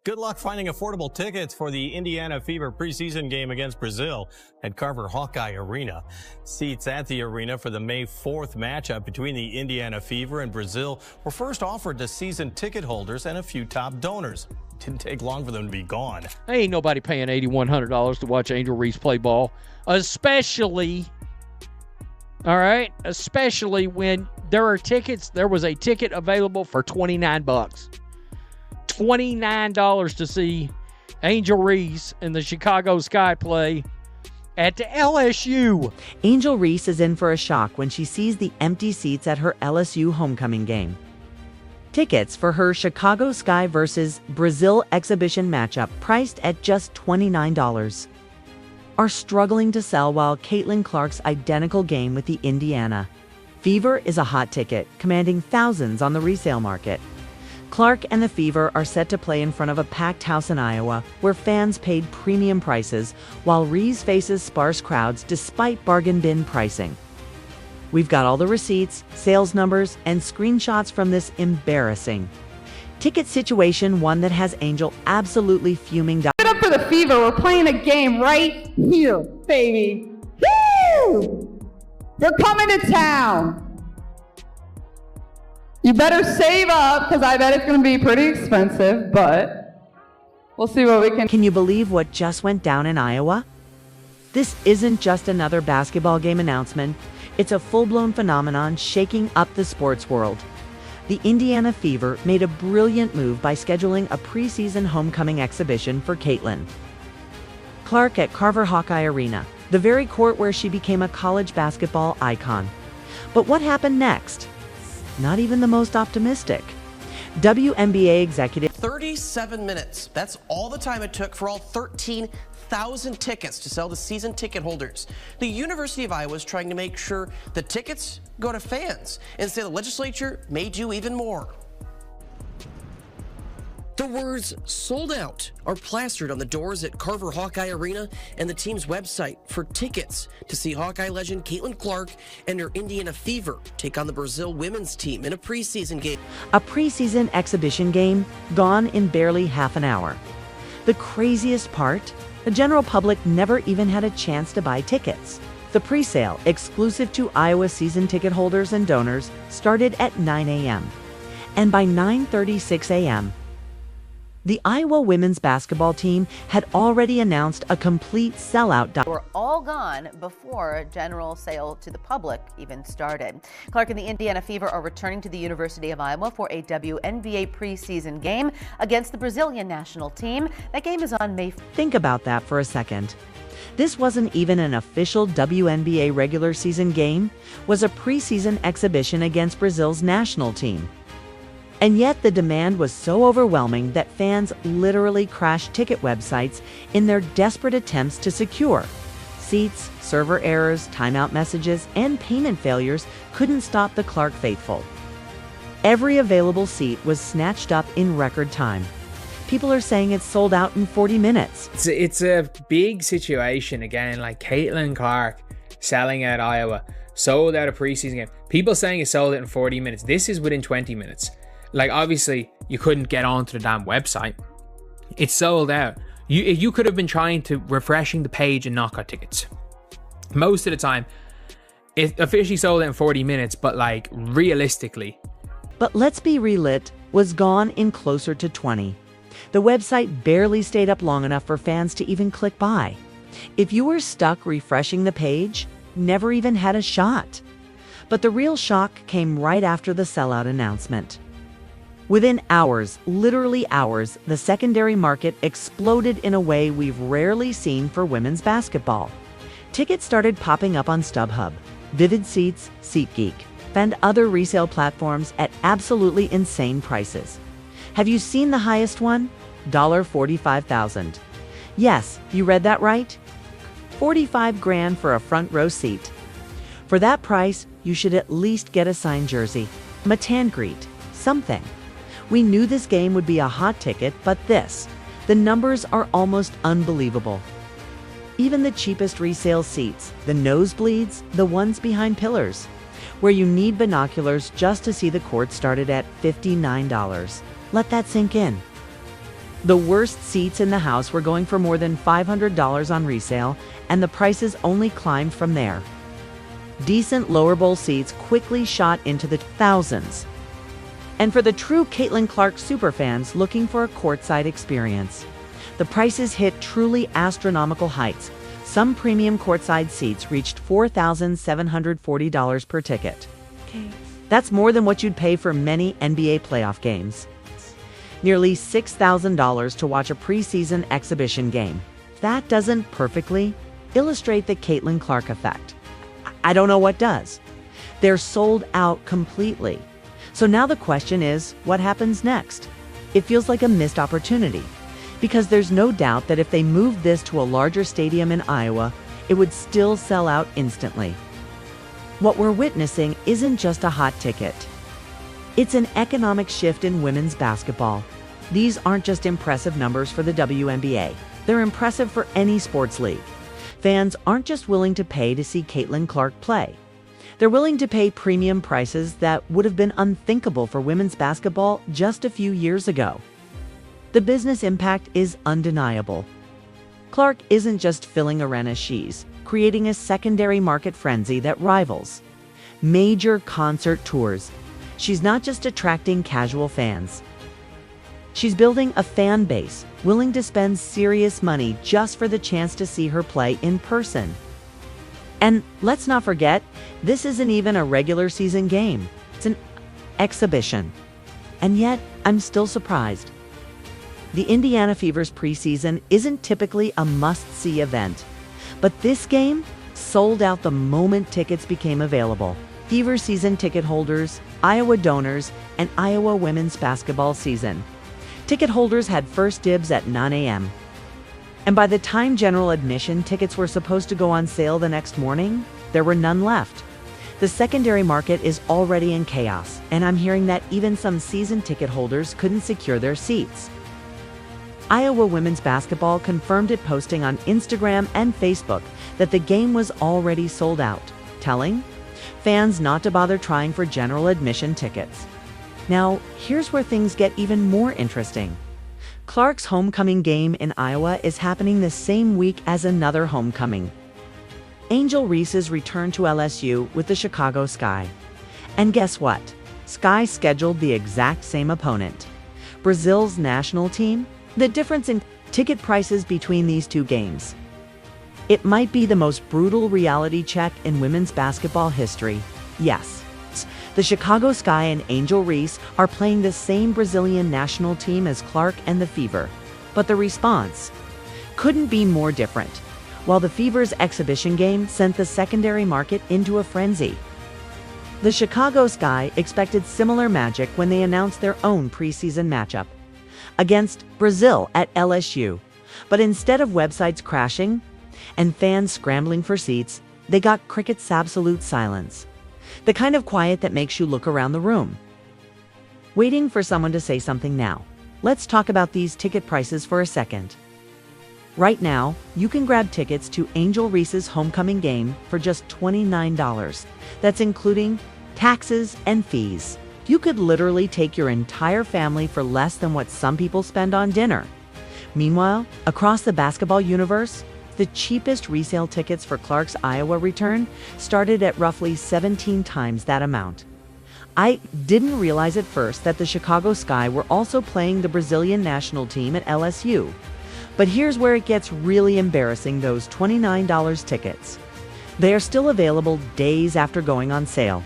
Good luck finding affordable tickets for the Indiana Fever preseason game against Brazil at Carver Hawkeye Arena. Seats at the arena for the May 4th matchup between the Indiana Fever and Brazil were first offered to season ticket holders and a few top donors. It didn't take long for them to be gone. Ain't nobody paying $8,100 to watch Angel Reese play ball, especially when there are tickets. There was a ticket available for $29. $29 to see Angel Reese and the Chicago Sky play at the LSU. Angel Reese is in for a shock when she sees the empty seats at her LSU homecoming game. Tickets for her Chicago Sky versus Brazil exhibition matchup, priced at just $29, are struggling to sell, while Caitlin Clark's identical game with the Indiana Fever is a hot ticket, commanding thousands on the resale market. Clark and the Fever are set to play in front of a packed house in Iowa, where fans paid premium prices, while Reese faces sparse crowds despite bargain bin pricing. We've got all the receipts, sales numbers, and screenshots from this embarrassing ticket situation, one that has Angel absolutely fuming. Get up for the Fever. We're playing a game right here, baby. Woo! They're coming to town. You better save up, because I bet it's going to be pretty expensive, but we'll see what we can. Can you believe what just went down in Iowa? This isn't just another basketball game announcement. It's a full-blown phenomenon shaking up the sports world. The Indiana Fever made a brilliant move by scheduling a preseason homecoming exhibition for Caitlin Clark at Carver Hawkeye Arena, the very court where she became a college basketball icon. But what happened next? Not even the most optimistic. WNBA executive 37 minutes. That's all the time it took for all 13,000 tickets to sell to season ticket holders. The University of Iowa is trying to make sure the tickets go to fans. Instead, the legislature may do even more. The words "sold out" are plastered on the doors at Carver Hawkeye Arena and the team's website for tickets to see Hawkeye legend Caitlin Clark and her Indiana Fever take on the Brazil women's team in a preseason game. A preseason exhibition game gone in barely half an hour. The craziest part, the general public never even had a chance to buy tickets. The pre-sale, exclusive to Iowa season ticket holders and donors, started at 9 a.m. And by 9:36 a.m., the Iowa women's basketball team had already announced a complete sellout. They were all gone before general sale to the public even started. Clark and the Indiana Fever are returning to the University of Iowa for a WNBA preseason game against the Brazilian national team. That game is on May 4th. Think about that for a second. This wasn't even an official WNBA regular season game, was a preseason exhibition against Brazil's national team. And yet the demand was so overwhelming that fans literally crashed ticket websites in their desperate attempts to secure seats. Server errors, timeout messages, and payment failures couldn't stop the Clark faithful. Every available seat was snatched up in record time. People are saying it's sold out in 40 minutes. It's a big situation again, like Caitlin Clark selling out Iowa, sold out a preseason game. People saying it sold out in 40 minutes. This is within 20 minutes. Like, obviously, you couldn't get onto the damn website. It's sold out. You could have been trying to refreshing the page and not got tickets. Most of the time, it officially sold out in 40 minutes, but like, realistically. But Let's Be Relit was gone in closer to 20. The website barely stayed up long enough for fans to even click buy. If you were stuck refreshing the page, never even had a shot. But the real shock came right after the sellout announcement. Within hours, literally hours, the secondary market exploded in a way we've rarely seen for women's basketball. Tickets started popping up on StubHub, Vivid Seats, SeatGeek, and other resale platforms at absolutely insane prices. Have you seen the highest one? $45,000. Yes, you read that right. 45 grand for a front row seat. For that price, you should at least get a signed jersey, a tan greet, something. We knew this game would be a hot ticket, but the numbers are almost unbelievable. Even the cheapest resale seats, the nosebleeds, the ones behind pillars, where you need binoculars just to see the court, started at $59. Let that sink in. The worst seats in the house were going for more than $500 on resale, and the prices only climbed from there. Decent lower bowl seats quickly shot into the thousands. And for the true Caitlin Clark superfans looking for a courtside experience, the prices hit truly astronomical heights. Some premium courtside seats reached $4,740 per ticket. That's more than what you'd pay for many NBA playoff games. Nearly $6,000 to watch a preseason exhibition game. That doesn't perfectly illustrate the Caitlin Clark effect. I don't know what does. They're sold out completely. So now the question is, what happens next? It feels like a missed opportunity, because there's no doubt that if they moved this to a larger stadium in Iowa, it would still sell out instantly. What we're witnessing isn't just a hot ticket. It's an economic shift in women's basketball. These aren't just impressive numbers for the WNBA. They're impressive for any sports league. Fans aren't just willing to pay to see Caitlin Clark play. They're willing to pay premium prices that would have been unthinkable for women's basketball just a few years ago. The business impact is undeniable. Clark isn't just filling arenas, she's creating a secondary market frenzy that rivals major concert tours. She's not just attracting casual fans. She's building a fan base willing to spend serious money just for the chance to see her play in person. And let's not forget, this isn't even a regular season game. It's an exhibition. And yet, I'm still surprised. The Indiana Fever's preseason isn't typically a must-see event, but this game sold out the moment tickets became available. Fever season ticket holders, Iowa donors, and Iowa women's basketball season. Ticket holders had first dibs at 9 a.m. And by the time general admission tickets were supposed to go on sale the next morning, there were none left. The secondary market is already in chaos, and I'm hearing that even some season ticket holders couldn't secure their seats. Iowa women's basketball confirmed it, posting on Instagram and Facebook that the game was already sold out, telling fans not to bother trying for general admission tickets. Now, here's where things get even more interesting. Clark's homecoming game in Iowa is happening the same week as another homecoming. Angel Reese's return to LSU with the Chicago Sky. And guess what? Sky scheduled the exact same opponent, Brazil's national team. The difference in ticket prices between these two games. It might be the most brutal reality check in women's basketball history. Yes, the Chicago Sky and Angel Reese are playing the same Brazilian national team as Clark and the Fever, but the response couldn't be more different. While the Fever's exhibition game sent the secondary market into a frenzy, the Chicago Sky expected similar magic when they announced their own preseason matchup against Brazil at LSU. But instead of websites crashing and fans scrambling for seats, they got cricket's absolute silence. The kind of quiet that makes you look around the room, waiting for someone to say something. Now, let's talk about these ticket prices for a second. Right now, you can grab tickets to Angel Reese's homecoming game for just $29. That's including taxes and fees. You could literally take your entire family for less than what some people spend on dinner. Meanwhile, across the basketball universe, the cheapest resale tickets for Clark's Iowa return started at roughly 17 times that amount. I didn't realize at first that the Chicago Sky were also playing the Brazilian national team at LSU. But here's where it gets really embarrassing: those $29 tickets. They are still available days after going on sale.